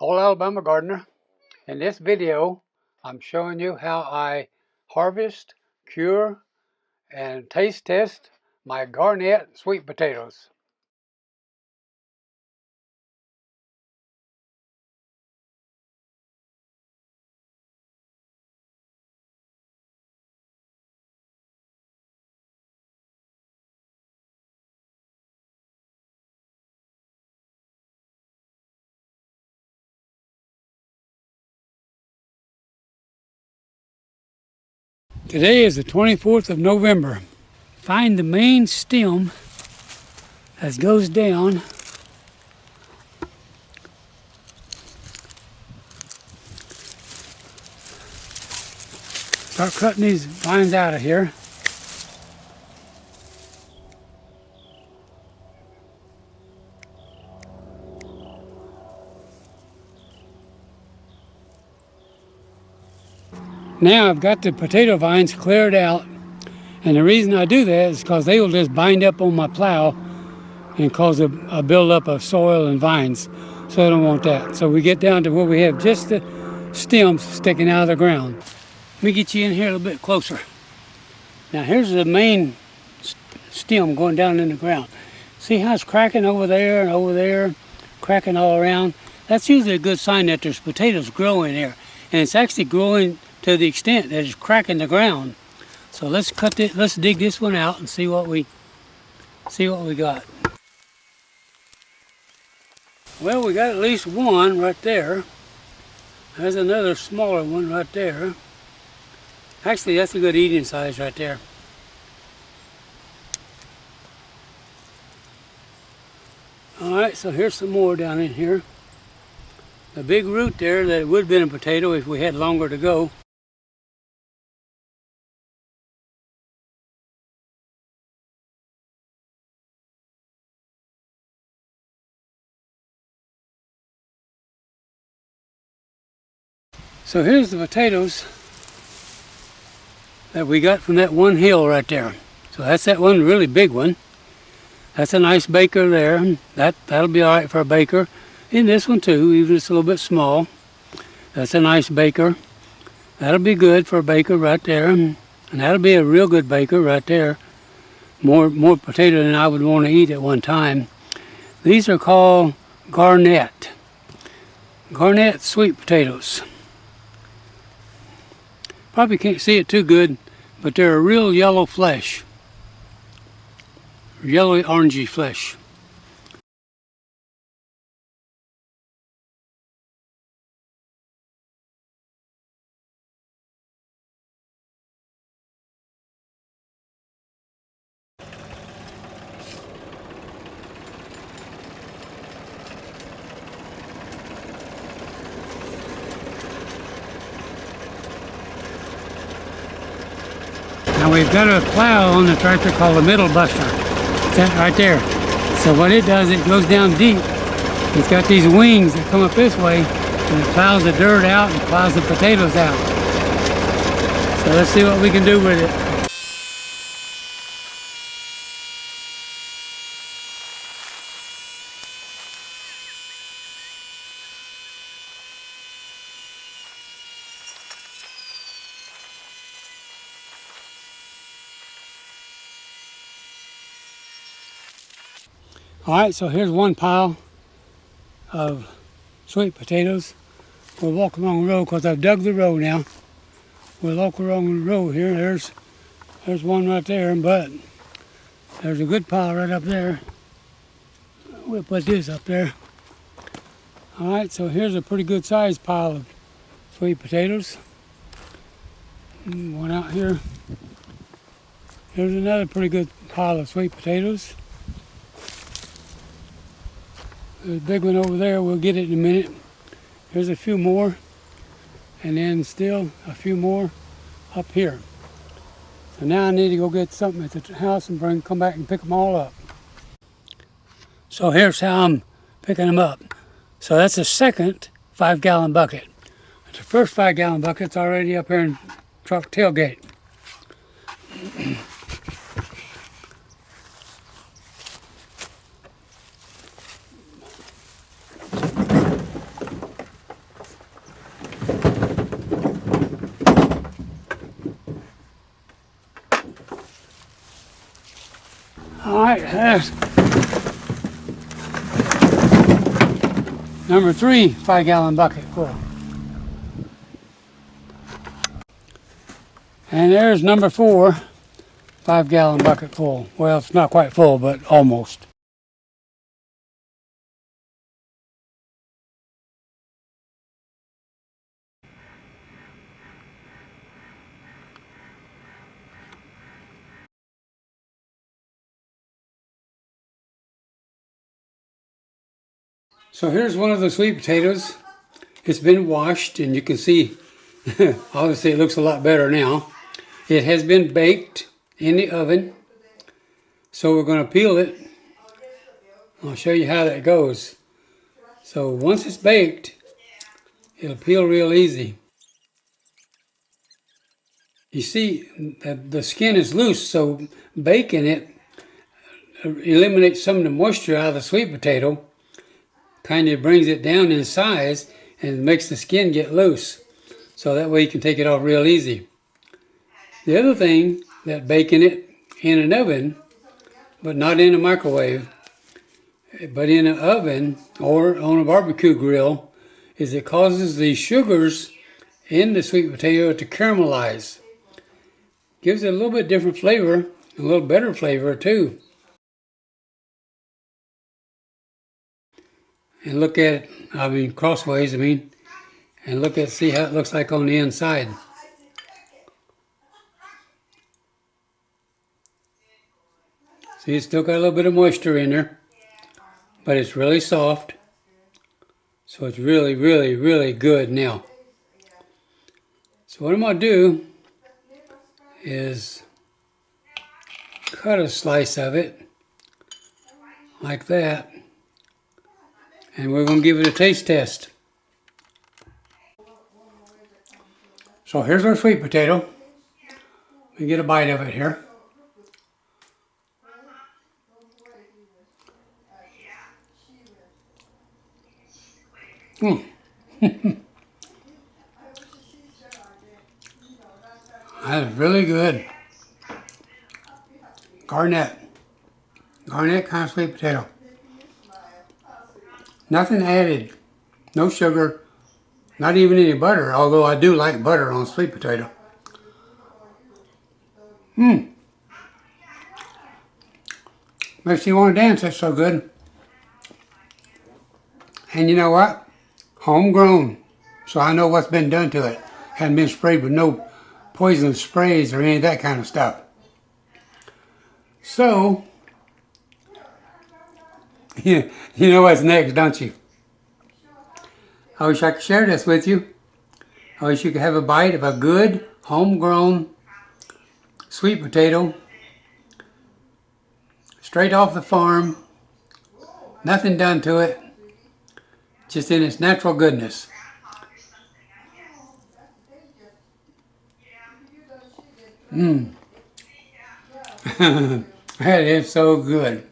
Old Alabama Gardener. In this video, I'm showing you how I harvest, cure, and taste test my Garnet sweet potatoes. Today is the 24th of November. Find the main stem as goes down. Start cutting these vines out of here. Now I've got the potato vines cleared out, and the reason I do that is because they will just bind up on my plow and cause a buildup of soil and vines. So I don't want that. So we get down to where we have just the stems sticking out of the ground. Let me get you in here a little bit closer. Now here's the main stem going down in the ground. See how it's cracking over there and over there, cracking all around? That's usually a good sign that there's potatoes growing there. And it's actually growing to the extent that it's cracking the ground. So let's dig this one out and see what we got. Well, we got at least one right there. There's another smaller one right there. Actually, that's a good eating size right there. Alright, so here's some more down in here. The big root there, that would have been a potato if we had longer to go. So here's the potatoes that we got from that one hill right there. So that's that one really big one. That's a nice baker there. That'll be all right for a baker. And this one too, even if it's a little bit small. That's a nice baker. That'll be good for a baker right there. And that'll be a real good baker right there. More potato than I would want to eat at one time. These are called Garnet. Garnet sweet potatoes. Probably can't see it too good, but they're a real yellow flesh. Yellow orangey flesh. Now we've got a plow on the tractor called a middle buster. That right there. So what it does, it goes down deep. It's got these wings that come up this way, and it plows the dirt out and plows the potatoes out. So let's see what we can do with it. Alright, so here's one pile of sweet potatoes. We'll walk along the road because I've dug the road now. We'll walk along the road here. There's one right there, but there's a good pile right up there. We'll put this up there. Alright, so here's a pretty good sized pile of sweet potatoes. One out here. Here's another pretty good pile of sweet potatoes. There's a big one over there, we'll get it in a minute. Here's a few more, and then still a few more up here. So now I need to go get something at the house and come back and pick them all up. So here's how I'm picking them up. So that's the second 5-gallon bucket. The first 5-gallon bucket's already up here in truck tailgate. That's number 3 5-gallon bucket full. And there's number 4 5-gallon bucket full. Well, it's not quite full, but almost. So here's one of the sweet potatoes. It's been washed, and you can see, obviously it looks a lot better now. It has been baked in the oven. So we're going to peel it. I'll show you how that goes. So once it's baked, it'll peel real easy. You see, the skin is loose, so baking it eliminates some of the moisture out of the sweet potato, kind of brings it down in size and makes the skin get loose. So that way you can take it off real easy. The other thing that baking it in an oven, but not in a microwave, but in an oven or on a barbecue grill, is it causes the sugars in the sweet potato to caramelize. Gives it a little bit different flavor, a little better flavor too. And look at it, crossways, and see how it looks like on the inside. See, it's still got a little bit of moisture in there, but it's really soft. So it's really, really, really good now. So what I'm going to do is cut a slice of it like that, and we're going to give it a taste test. So here's our sweet potato. Let me get a bite of it here. That is really good. Garnet kind of sweet potato. Nothing added, no sugar, not even any butter, although I do like butter on sweet potato. Makes you want to dance, that's so good. And you know what? Homegrown. So I know what's been done to it. Hadn't been sprayed with no poison sprays or any of that kind of stuff. So, you know what's next, don't you? I wish I could share this with you. I wish you could have a bite of a good, homegrown sweet potato, straight off the farm, nothing done to it, just in its natural goodness. That is so good.